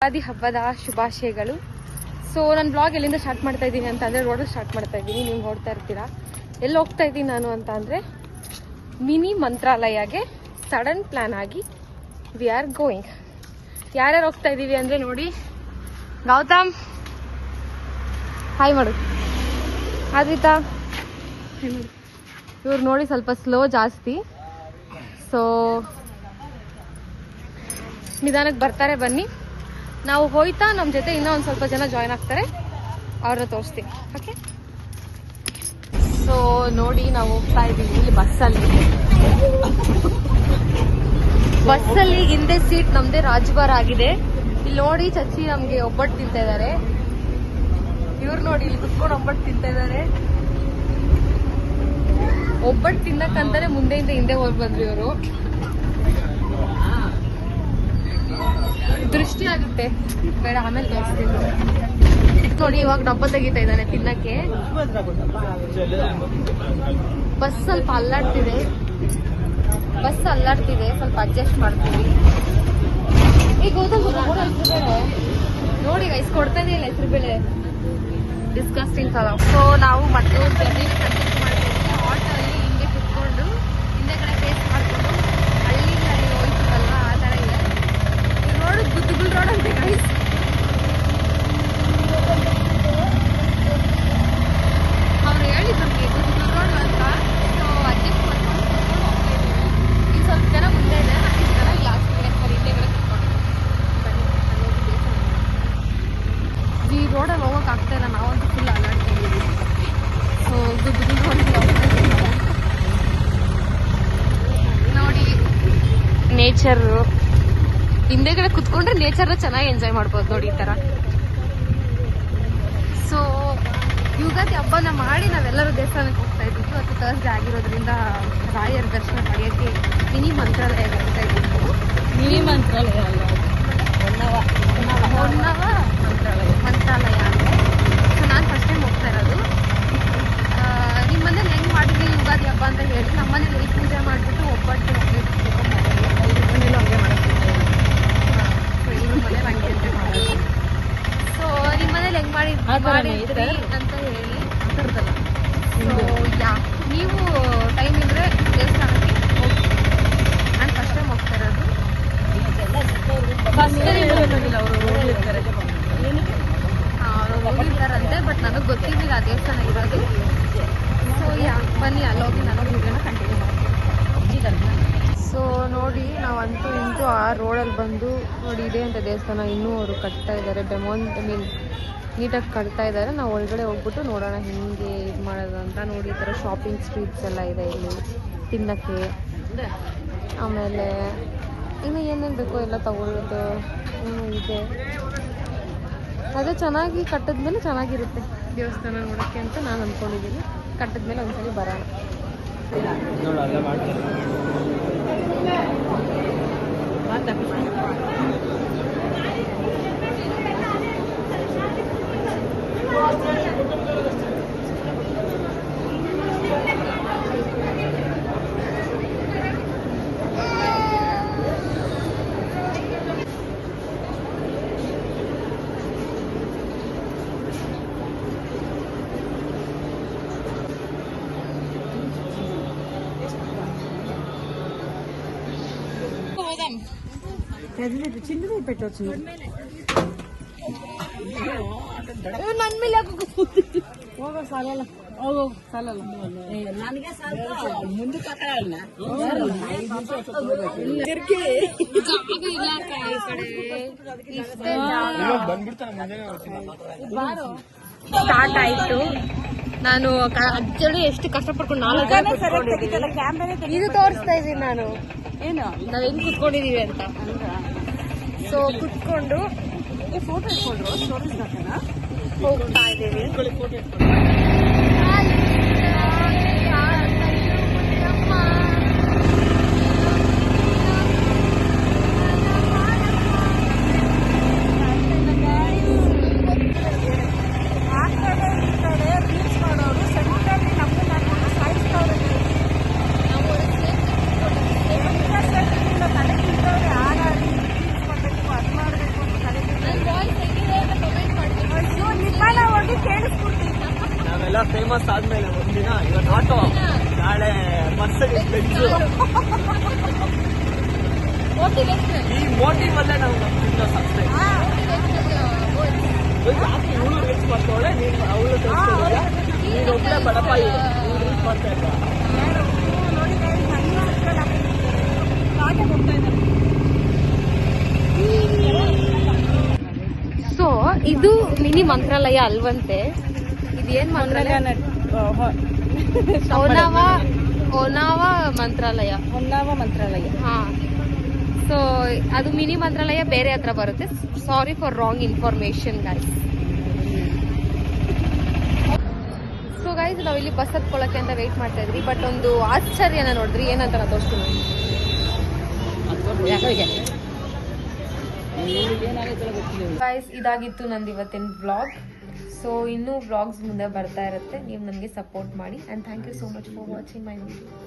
ಯುಗಾದಿ ಹಬ್ಬದ ಶುಭಾಶಯಗಳು. ಸೊ ನನ್ನ ಬ್ಲಾಗ್ ಎಲ್ಲಿಂದ ಸ್ಟಾರ್ಟ್ ಮಾಡ್ತಾ ಇದ್ದೀನಿ ಅಂತ ಅಂದರೆ ರೋಡಲ್ಲಿ ಸ್ಟಾರ್ಟ್ ಮಾಡ್ತಾ ಇದ್ದೀನಿ. ನೀವು ನೋಡ್ತಾ ಇರ್ತೀರಾ ಎಲ್ಲಿ ಹೋಗ್ತಾ ಇದ್ದೀನಿ ನಾನು ಅಂತ ಅಂದರೆ ಮಿನಿ ಮಂತ್ರಾಲಯಗೆ ಸಡನ್ ಪ್ಲ್ಯಾನ್ ಆಗಿ ವಿ ಆರ್ ಗೋಯಿಂಗ್. ಯಾರ್ಯಾರು ಹೋಗ್ತಾ ಇದ್ದೀವಿ ಅಂದರೆ ನೋಡಿ, ಗೌತಮ್ ಹಾಯ್ ಮಾಡು, ಆದ್ವಿತಾ ಹಾಯ್ ಮಾಡು. ಇವ್ರು ನೋಡಿ ಸ್ವಲ್ಪ ಸ್ಲೋ ಜಾಸ್ತಿ, ಸೊ ನಿಧಾನಕ್ಕೆ ಬರ್ತಾರೆ. ಬನ್ನಿ, ನಾವು ಹೋಯ್ತಾ ನಮ್ಮ ಜೊತೆ ಇನ್ನೂ ಒಂದು ಸ್ವಲ್ಪ ಜನ ಜಾಯ್ನ್ ಆಗ್ತಾರೆ, ಅವ್ರನ್ನ ತೋರಿಸ್ತೀನಿ. ಓಕೆ, ಸೊ ನೋಡಿ ನಾವು ಹೋಗ್ತಾ ಇದ್ದೀವಿ ಇಲ್ಲಿ ಬಸ್ಸಲ್ಲಿ ಹಿಂದೆ ಸೀಟ್ ನಮ್ದೇ ರಾಜ್ಭಾರ ಆಗಿದೆ. ಇಲ್ಲಿ ನೋಡಿ ಚಚ್ಚಿ ನಮ್ಗೆ ಒಬ್ಬಟ್ಟು ತಿಂತಾ ಇದ್ದಾರೆ. ಇವ್ರು ನೋಡಿ ಇಲ್ಲಿ ಕುತ್ಕೊಂಡು ಒಬ್ಬಟ್ಟು ತಿಂತಾ ಇದ್ದಾರೆ. ಒಬ್ಬಟ್ಟು ತಿನ್ನಕ್ಕಂತಾನೆ ಮುಂದೆಯಿಂದ ಹಿಂದೆ ಹೋಗಿ ಬಂದ್ರಿ ಇವರು. ದೃಷ್ಟಿ ಆಗುತ್ತೆ, ಬೇಡ ಆಮೇಲೆ ತೋರಿಸ್ತೀನಿ. ನೋಡಿ ಇವಾಗ ಡಬ್ಬ ತೆಗಿತಾ ಇದ್ದಾನೆ ತಿನ್ನಕ್ಕೆ. ಬಸ್ ಸ್ವಲ್ಪ ಅಲ್ಲಾಡ್ತಿದೆ, ಸ್ವಲ್ಪ ಅಡ್ಜಸ್ಟ್ ಮಾಡ್ತೀವಿ. ಈಗ ನೋಡಿ ಗೈಸ್ ಕೊಡ್ತಾನೆ ಇಲ್ಲ ಹೆಸರು ಬೇಳೆ, ಡಿಸ್ಕಸ್ಟಿಂಗ್ ಅಲ್ಲ. ಸೊ ನಾವು ಮತ್ತೆ ಜರ್ನಿ ಕಂಟಿನ್ಯೂ ಮಾಡ್ತೀವಿ. ಆಟೋಲ್ಲಿ ಹಿಂಗೆ ಕುತ್ಕೊಂಡು ಹಿಂದೆ ಕಡೆ ಫೇಸ್ ಮಾಡ್ಕೊಂಡು ಹಳ್ಳಿಗೆ ಹೋಯ್ತಲ್ಲ ಆ ಥರ ಇದೆ. ರೋಡ್ ಗುದ್ದುಗುಲ್ ರೋಡ್ ಅಂತೆ ಗೈಸ್. ಅವ್ರು ಹೇಳಿದ್ರು ನಮಗೆ ಗುದ್ದುಗುಲ್ ರೋಡ್ ಅಂತ. ಸೊ ಅಡ್ಜಸ್ಟ್ ಮಾಡ್ಕೊಂಡು ಹೋಗ್ತಾ ಇದ್ದೀವಿ. ಈಗ ಸ್ವಲ್ಪ ಜನ ಮುಂದೆ ಇದೆ, ಇಷ್ಟು ಜನ ಲಾಸ್ಟ್ ಕಡೆ ಹಿಂದೆ ಕಡೆ ಕುತ್ಕೊಂಡು ಈ ರೋಡಲ್ಲಿ ಹೋಗೋಕೆ ಆಗ್ತಾ ಇಲ್ಲ. ನಾವಂತೂ ಫುಲ್ ಅಲ್ಲಾಡ್ತಿದ್ದೀವಿ. ಸೊ ಗುದ್ದುಗುಲ್ ರೋಡ್ ನೋಡಿ, ನೇಚರು ಹಿಂದೆಗಡೆ ಕುತ್ಕೊಂಡ್ರೆ ನೇಚರ್ನ ಚೆನ್ನಾಗಿ ಎಂಜಾಯ್ ಮಾಡ್ಬೋದು ನೋಡಿ ಈ ಥರ. ಸೊ ಯುಗಾದಿ ಹಬ್ಬನ ಮಾಡಿ ನಾವೆಲ್ಲರೂ ದೇವಸ್ಥಾನಕ್ಕೆ ಹೋಗ್ತಾ ಇದ್ದೀವಿ. ಇವತ್ತು ಥರ್ಸ್ಡೇ ಆಗಿರೋದ್ರಿಂದ ರಾಯರ ದರ್ಶನ ಪಡೆಯೋಕ್ಕೆ ಮಿನಿ ಮಂತ್ರಾಲಯ ಹೋಗ್ತಾ ಇದ್ದೀವಿ. ಮಿನಿ ಮಂತ್ರಾಲಯ ಅಲ್ಲ, ಹೊನ್ನವ ಮಂತ್ರಾಲಯ ಅಂದರೆ. ಸೊ ನಾನು ಫಸ್ಟ್ ಟೈಮ್ ಹೋಗ್ತಾ ಇರೋದು. ನಿಮ್ಮ ಮನೇಲಿ ಹೆಂಗೆ ಮಾಡಿದ್ವಿ ಯುಗಾದಿ ಹಬ್ಬ ಅಂತ ಹೇಳಿ. ನಮ್ಮ ಮನೇಲಿ ಪೂಜೆ ಮಾಡಿಬಿಟ್ಟು ಒಬ್ಬಟ್ಟು ಮನೇಲೂ ಹಂಗೆ ಮಾಡ್ತೀವಿ. ಸೊ ನಿಮ್ಮ ಮನೇಲಿ ಹೆಂಗ್ ಮಾಡಿದ್ರಿ ಅಂತ ಹೇಳಿ. ಸೊ ಯಾ ನೀವು ಟೈಮ್ ಇದ್ರೆ ದೇವಸ್ಥಾನಕ್ಕೆ ಹೋಗಿ. ನಾನು ಫಸ್ಟ್ ಟೈಮ್ ಹೋಗ್ತಾ ಇರೋದು. ಅವರು ಹೋಗಿದ್ದಾರಂತೆ, ಬಟ್ ನನಗೆ ಗೊತ್ತಿರಲಿಲ್ಲ ಆ ದೇವಸ್ಥಾನ ಇರೋದು. ಸೊ ಯಾ ಬನ್ನಿ ಅಲ್ಲೋಗಿ ನಾನು ವಿಡಿಯೋನ ಕಂಟಿನ್ಯೂ ಮಾಡ್ತೀನಿ. ಸೊ ನೋಡಿ ನಾವಂತೂ ಇಂತೂ ಆ ರೋಡಲ್ಲಿ ಬಂದು ನೋಡಿ ಇದೆ ಅಂತ ದೇವಸ್ಥಾನ. ಇನ್ನೂ ಅವರು ಕಟ್ತಾ ಇದ್ದಾರೆ, ನೀಟಾಗಿ ಕಟ್ತಾ ಇದ್ದಾರೆ. ನಾವು ಒಳಗಡೆ ಹೋಗ್ಬಿಟ್ಟು ನೋಡೋಣ ಹಿಂಗೆ ಇದು ಮಾಡೋದು ಅಂತ. ನೋಡಿ ಈ ಥರ ಶಾಪಿಂಗ್ ಸ್ಟ್ರೀಟ್ಸ್ ಎಲ್ಲ ಇದೆ ಇಲ್ಲಿ ತಿನ್ನಕ್ಕೆ. ಆಮೇಲೆ ಇನ್ನು ಏನೇನು ಬೇಕೋ ಎಲ್ಲ ತಗೊಳ್ಳೋದು ಇದೆ. ಅದೇ ಚೆನ್ನಾಗಿ ಕಟ್ಟಿದ್ಮೇಲೆ ಚೆನ್ನಾಗಿರುತ್ತೆ ದೇವಸ್ಥಾನ ನೋಡೋಕ್ಕೆ ಅಂತ ನಾನು ಅಂದ್ಕೊಂಡಿದ್ದೀನಿ. ಕಟ್ಟಿದ್ಮೇಲೆ ಒಂದ್ಸಲಿ ಬರೋಣ. చిన్నది పెట్టవచ్చు. ನನ್ನ ಮೇಲೆ ಹೋಗೋ ಸಾಲಲ್ಲ, ಹೋಗೋ ಸಾಲಲ್ಲ. ನನಗೆ ಮುಂದೆ ಸ್ಟಾರ್ಟ್ ಆಯ್ತು. ನಾನು ಅಜ್ಜಳು ಎಷ್ಟು ಕಷ್ಟಪಡ್ಕೊಂಡು 4 ಇದು ತೋರಿಸ್ತಾ ಇದ್ದೀನಿ ನಾನು, ಏನು ನಾವ್ ಹೆಂಗ್ ಕುತ್ಕೊಂಡಿದೀವಿ ಅಂತ. ಸೊ ಕುತ್ಕೊಂಡು ಫೋಟೋ ಇಟ್ಕೊಂಡ್ರು ಸ್ಟೋರೀಸ್ ಹೋಗ್ತಾ ಇದ್ದೀವಿ. ಎಲ್ಲ ಫೇಮಸ್ ಆದ್ಮೇಲೆ ಒಂದಿನ ಇವತ್ತು ಆಟೋ, ನಾಳೆ ಮರ್ಸಿಡೀಸ್ ಬೆಂಜ್. ಈ ಮೋಟಿವ್ ಅಲ್ಲೇ ನಾವು ನಮ್ಮ ಸಬ್ಸ್ಕ್ರೈಬ್ ಯಾಕೆ ಇವಳು ರೀಚ್ ಮಾಡ್ತಾವಳೆ, ನೀನು ಅವಳು ನೀನು ಒಬ್ಬಳೆ ಬಡಪ ಇವಳು ರೀಚ್ ಮಾಡ್ತಾ ಇದ್ದ. ಸೊ ಇದು ಮಿನಿ ಮಂತ್ರಾಲಯ ಅಲ್ವಂತೆ. ಇದೇನ್ ಮಂತ್ರಾಲಯ? ಒನಾವ ಮಂತ್ರಾಲಯ. ಹಾ, ಸೊ ಅದು ಮಿನಿ ಮಂತ್ರಾಲಯ ಬೇರೆ ಹತ್ರ ಬರುತ್ತೆ. Sorry for wrong information guys. So guys, ನಾವು ಇಲ್ಲಿ ಬಸ್ ಹತ್ಕೊಳ್ಳೋಕೆ ಅಂತ ವೆಯ್ಟ್ ಮಾಡ್ತಾ ಇದ್ವಿ. ಬಟ್ ಒಂದು ಆಶ್ಚರ್ಯನ ನೋಡಿದ್ರಿ, ಏನಂತ ನಾ ತೋರಿಸ್ತೀನಿ. ಗೈಸ್, ಇದಾಗಿತ್ತು ನಂದು ಇವತ್ತಿನ ವ್ಲಾಗ್. ಸೊ ಇನ್ನೂ ವ್ಲಾಗ್ಸ್ ಮುಂದೆ ಬರ್ತಾ ಇರುತ್ತೆ. ನೀವು ನನಗೆ ಸಪೋರ್ಟ್ ಮಾಡಿ. And thank you so much for watching my video.